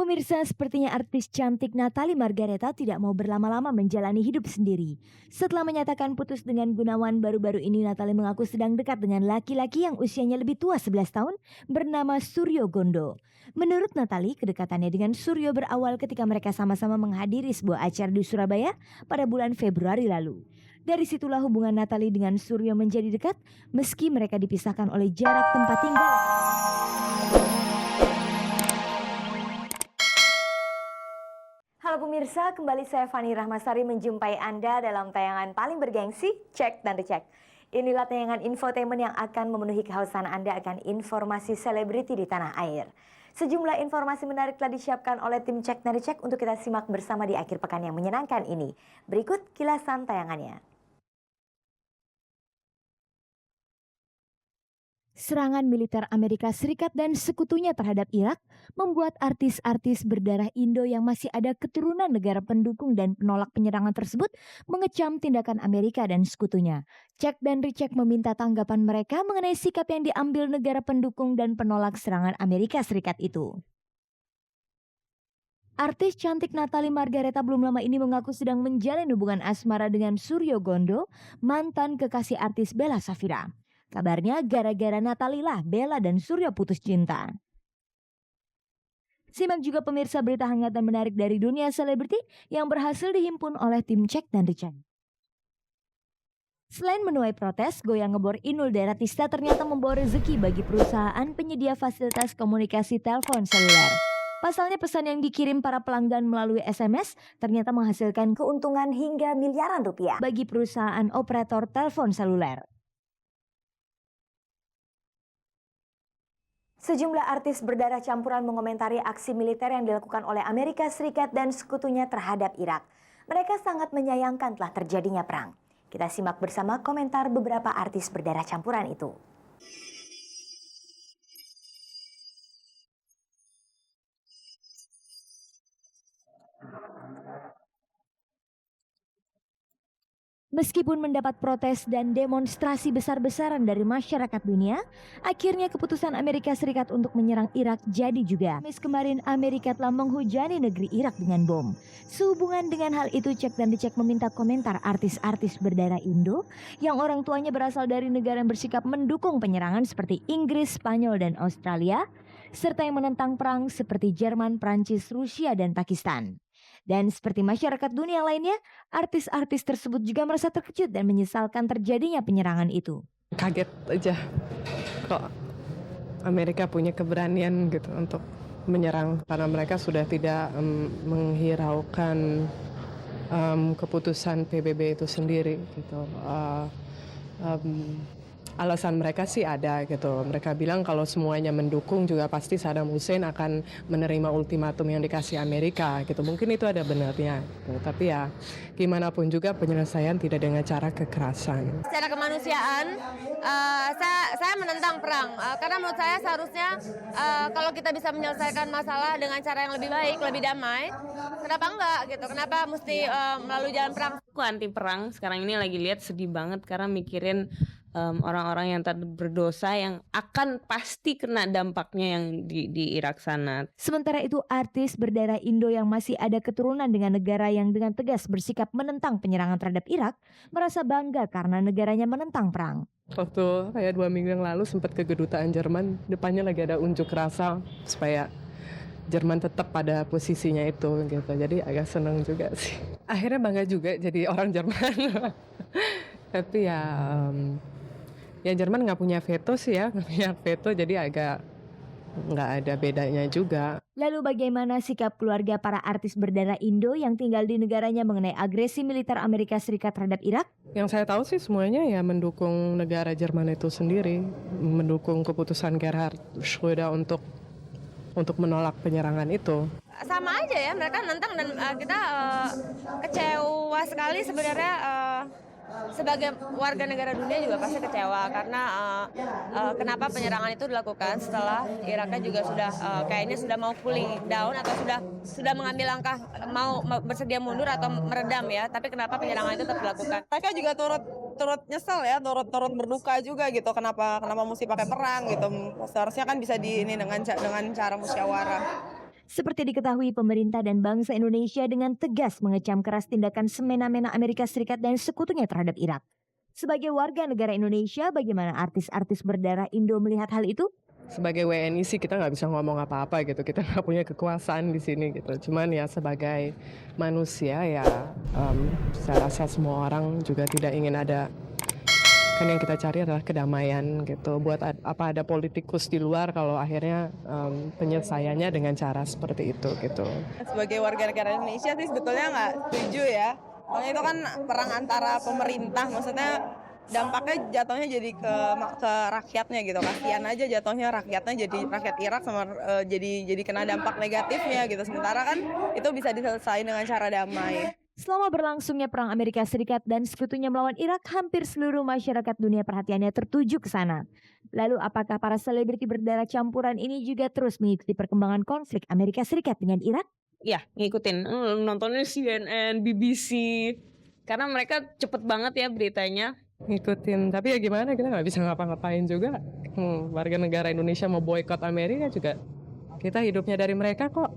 Pemirsa, sepertinya artis cantik Natalie Margareta tidak mau berlama-lama menjalani hidup sendiri. Setelah menyatakan putus dengan Gunawan, baru-baru ini Natalie mengaku sedang dekat dengan laki-laki yang usianya lebih tua 11 tahun bernama Suryo Gondo. Menurut Natalie, kedekatannya dengan Suryo berawal ketika mereka sama-sama menghadiri sebuah acara di Surabaya pada bulan Februari lalu. Dari situlah hubungan Natalie dengan Suryo menjadi dekat meski mereka dipisahkan oleh jarak tempat tinggal. Halo pemirsa, kembali saya Fani Rahmasari menjumpai Anda dalam tayangan paling bergengsi, Cek dan Recheck. Inilah tayangan infotainment yang akan memenuhi kehausan Anda akan informasi selebriti di tanah air. Sejumlah informasi menarik telah disiapkan oleh tim Cek dan Recheck untuk kita simak bersama di akhir pekan yang menyenangkan ini. Berikut kilasan tayangannya. Serangan militer Amerika Serikat dan sekutunya terhadap Irak membuat artis-artis berdarah Indo yang masih ada keturunan negara pendukung dan penolak penyerangan tersebut mengecam tindakan Amerika dan sekutunya. Cek dan Recheck meminta tanggapan mereka mengenai sikap yang diambil negara pendukung dan penolak serangan Amerika Serikat itu. Artis cantik Natalie Margareta belum lama ini mengaku sedang menjalin hubungan asmara dengan Suryo Gondo, mantan kekasih artis Bella Safira. Kabarnya gara-gara Natalie lah Bella dan Suryo putus cinta. Simak juga pemirsa berita hangat dan menarik dari dunia selebriti yang berhasil dihimpun oleh tim Cek dan Recheck. Selain menuai protes, goyang ngebor Inul Daratista ternyata membawa rezeki bagi perusahaan penyedia fasilitas komunikasi telepon seluler. Pasalnya pesan yang dikirim para pelanggan melalui SMS ternyata menghasilkan keuntungan hingga miliaran rupiah bagi perusahaan operator telepon seluler. Sejumlah artis berdarah campuran mengomentari aksi militer yang dilakukan oleh Amerika Serikat dan sekutunya terhadap Irak. Mereka sangat menyayangkan telah terjadinya perang. Kita simak bersama komentar beberapa artis berdarah campuran itu. Meskipun mendapat protes dan demonstrasi besar-besaran dari masyarakat dunia, akhirnya keputusan Amerika Serikat untuk menyerang Irak jadi juga. Kamis kemarin Amerika telah menghujani negeri Irak dengan bom. Sehubungan dengan hal itu, Cek dan Recheck meminta komentar artis-artis berdarah Indo yang orang tuanya berasal dari negara yang bersikap mendukung penyerangan seperti Inggris, Spanyol, dan Australia, serta yang menentang perang seperti Jerman, Prancis, Rusia, dan Pakistan. Dan seperti masyarakat dunia lainnya, artis-artis tersebut juga merasa terkejut dan menyesalkan terjadinya penyerangan itu. Kaget aja kok Amerika punya keberanian gitu untuk menyerang karena mereka sudah tidak menghiraukan keputusan PBB itu sendiri gitu. Alasan mereka sih ada gitu. Mereka bilang kalau semuanya mendukung juga pasti Saddam Hussein akan menerima ultimatum yang dikasih Amerika gitu. Mungkin itu ada benarnya gitu. Tapi ya gimana pun juga penyelesaian tidak dengan cara kekerasan. Secara kemanusiaan, saya menentang perang karena menurut saya seharusnya kalau kita bisa menyelesaikan masalah dengan cara yang lebih baik, lebih damai, kenapa enggak gitu? Kenapa mesti melalui jalan perang? Aku anti perang, sekarang ini lagi lihat sedih banget karena mikirin orang-orang yang tadi berdosa yang akan pasti kena dampaknya yang di Irak sana. Sementara itu, artis berdarah Indo yang masih ada keturunan dengan negara yang dengan tegas bersikap menentang penyerangan terhadap Irak merasa bangga karena negaranya menentang perang. Waktu kayak 2 minggu yang lalu sempat ke kedutaan Jerman, depannya lagi ada unjuk rasa supaya Jerman tetap pada posisinya itu gitu. Jadi agak senang juga sih. Akhirnya bangga juga jadi orang Jerman. Tapi ya Jerman nggak punya veto sih ya, nggak punya veto jadi agak nggak ada bedanya juga. Lalu bagaimana sikap keluarga para artis berdarah Indo yang tinggal di negaranya mengenai agresi militer Amerika Serikat terhadap Irak? Yang saya tahu sih semuanya ya mendukung negara Jerman itu sendiri, mendukung keputusan Gerhard Schröder untuk menolak penyerangan itu. Sama aja ya, mereka nentang dan kita kecewa sekali sebenarnya. Sebagai warga negara dunia juga pasti kecewa karena kenapa penyerangan itu dilakukan setelah Iraknya juga sudah kayaknya sudah mau cooling down atau sudah mengambil langkah mau bersedia mundur atau meredam ya, tapi kenapa penyerangan itu tetap dilakukan? Mereka juga turut nyesel ya, turut berduka juga gitu, kenapa mesti pakai perang gitu. Seharusnya kan bisa dengan cara musyawarah. Seperti diketahui, pemerintah dan bangsa Indonesia dengan tegas mengecam keras tindakan semena-mena Amerika Serikat dan sekutunya terhadap Irak. Sebagai warga negara Indonesia, bagaimana artis-artis berdarah Indo melihat hal itu? Sebagai WNI sih kita nggak bisa ngomong apa-apa gitu, kita nggak punya kekuasaan di sini gitu. Cuman ya sebagai manusia ya, saya rasa semua orang juga tidak ingin ada, kan yang kita cari adalah kedamaian gitu. Buat apa ada politikus di luar kalau akhirnya penyelesaiannya dengan cara seperti itu gitu. Sebagai warga negara Indonesia sih sebetulnya nggak setuju ya. Soalnya itu kan perang antara pemerintah, maksudnya dampaknya jatuhnya jadi ke rakyatnya gitu. Kasihan aja jatuhnya rakyatnya, jadi rakyat Irak sama jadi kena dampak negatifnya gitu. Sementara kan itu bisa diselesaikan dengan cara damai. Selama berlangsungnya perang Amerika Serikat dan sekutunya melawan Irak, hampir seluruh masyarakat dunia perhatiannya tertuju ke sana. Lalu apakah para selebriti berdarah campuran ini juga terus mengikuti perkembangan konflik Amerika Serikat dengan Irak? Iya, ngikutin. Nontonnya CNN, BBC. Karena mereka cepet banget ya beritanya. Ngikutin, tapi ya gimana, kita nggak bisa ngapa-ngapain juga. Warga negara Indonesia mau boikot Amerika juga, kita hidupnya dari mereka kok.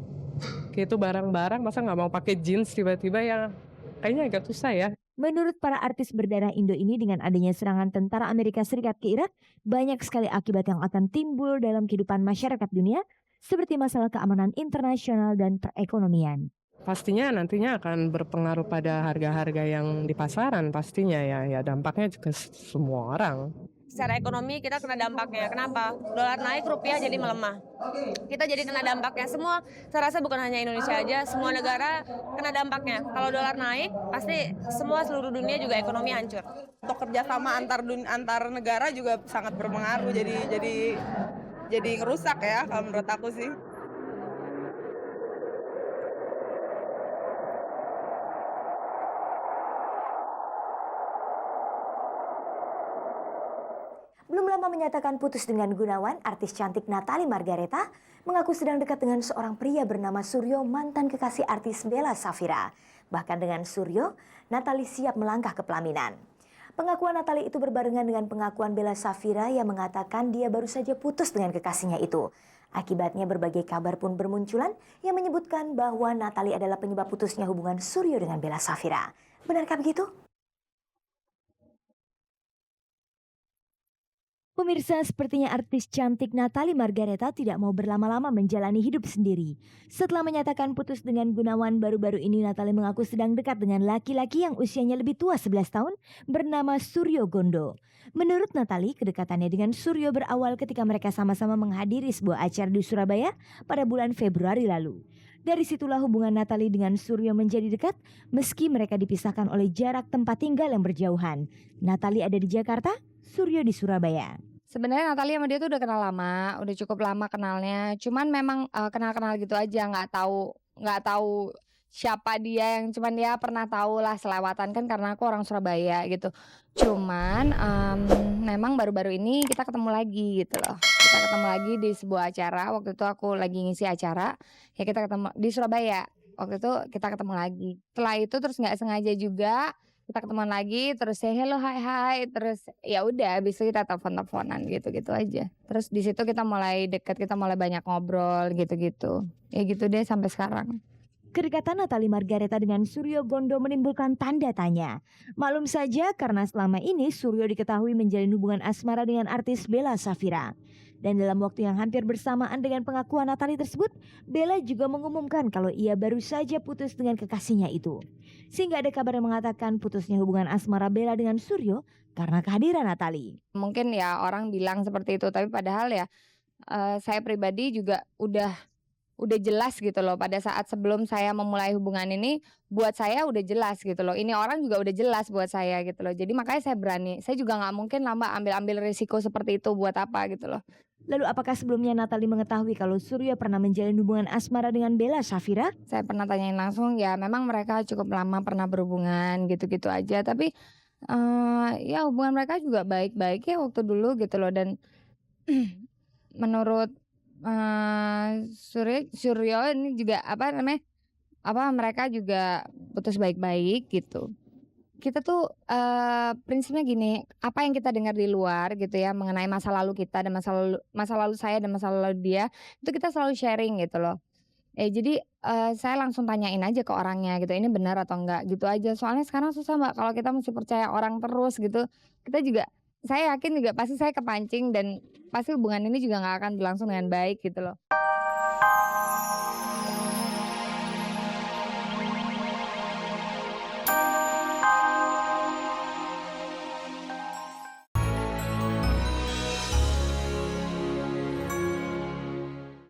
Gitu barang-barang, masa nggak mau pakai jeans tiba-tiba, ya kayaknya agak susah ya. Menurut para artis berdarah Indo ini, dengan adanya serangan tentara Amerika Serikat ke Irak, banyak sekali akibat yang akan timbul dalam kehidupan masyarakat dunia, seperti masalah keamanan internasional dan perekonomian. Pastinya nantinya akan berpengaruh pada harga-harga yang di pasaran pastinya ya dampaknya juga semua orang. Secara ekonomi kita kena dampaknya. Kenapa? Dolar naik, rupiah jadi melemah. Kita jadi kena dampaknya. Semua, saya rasa bukan hanya Indonesia aja, semua negara kena dampaknya. Kalau dolar naik, pasti seluruh dunia juga ekonomi hancur. Untuk kerjasama antar negara juga sangat berpengaruh. Jadi ngerusak ya kalau menurut aku sih. Belum lama menyatakan putus dengan Gunawan, artis cantik Natalie Margareta mengaku sedang dekat dengan seorang pria bernama Suryo, mantan kekasih artis Bella Safira. Bahkan dengan Suryo, Natalie siap melangkah ke pelaminan. Pengakuan Natalie itu berbarengan dengan pengakuan Bella Safira yang mengatakan dia baru saja putus dengan kekasihnya itu. Akibatnya berbagai kabar pun bermunculan yang menyebutkan bahwa Natalie adalah penyebab putusnya hubungan Suryo dengan Bella Safira. Benarkah begitu? Pemirsa, sepertinya artis cantik Natalie Margareta tidak mau berlama-lama menjalani hidup sendiri. Setelah menyatakan putus dengan Gunawan, baru-baru ini Natalie mengaku sedang dekat dengan laki-laki yang usianya lebih tua 11 tahun bernama Suryo Gondo. Menurut Natalie, kedekatannya dengan Suryo berawal ketika mereka sama-sama menghadiri sebuah acara di Surabaya pada bulan Februari lalu. Dari situlah hubungan Natalie dengan Suryo menjadi dekat meski mereka dipisahkan oleh jarak tempat tinggal yang berjauhan. Natalie ada di Jakarta, Suryo di Surabaya. Sebenarnya Natalie sama dia tuh udah kenal lama, udah cukup lama kenalnya. Cuman memang kenal-kenal gitu aja, nggak tahu siapa dia, yang cuman dia pernah tahu lah selewatan kan karena aku orang Surabaya gitu. Cuman memang baru-baru ini kita ketemu lagi gitu loh. Kita ketemu lagi di sebuah acara. Waktu itu aku lagi ngisi acara, ya kita ketemu di Surabaya. Waktu itu kita ketemu lagi. Setelah itu terus nggak sengaja juga kita ketemuan lagi, terus say hello, hai, terus ya udah habis itu kita telepon-teleponan gitu-gitu aja. Terus di situ kita mulai deket, kita mulai banyak ngobrol gitu-gitu. Ya gitu deh sampai sekarang. Kedekatan Natalie Margareta dengan Suryo Gondo menimbulkan tanda tanya. Maklum saja karena selama ini Suryo diketahui menjalin hubungan asmara dengan artis Bella Safira. Dan dalam waktu yang hampir bersamaan dengan pengakuan Natalie tersebut, Bella juga mengumumkan kalau ia baru saja putus dengan kekasihnya itu. Sehingga ada kabar yang mengatakan putusnya hubungan asmara Bella dengan Suryo karena kehadiran Natalie. Mungkin ya orang bilang seperti itu, tapi padahal ya saya pribadi juga udah jelas gitu loh. Pada saat sebelum saya memulai hubungan ini, buat saya udah jelas gitu loh. Ini orang juga udah jelas buat saya gitu loh. Jadi makanya saya berani. Saya juga nggak mungkin lama ambil risiko seperti itu buat apa gitu loh. Lalu apakah sebelumnya Natalie mengetahui kalau Suryo pernah menjalin hubungan asmara dengan Bella Safira? Saya pernah tanyain langsung, ya memang mereka cukup lama pernah berhubungan gitu-gitu aja. Tapi ya hubungan mereka juga baik-baik ya waktu dulu gitu loh. Dan menurut Suryo ini juga mereka juga putus baik-baik gitu. Kita tuh prinsipnya gini, apa yang kita dengar di luar gitu ya mengenai masa lalu kita dan masa lalu saya dan masa lalu dia, itu kita selalu sharing gitu loh. Jadi, saya langsung tanyain aja ke orangnya gitu, ini benar atau enggak gitu aja. Soalnya sekarang susah Mbak, kalau kita mesti percaya orang terus gitu, kita juga saya yakin juga pasti saya kepancing dan pasti hubungan ini juga nggak akan berlangsung dengan baik gitu loh.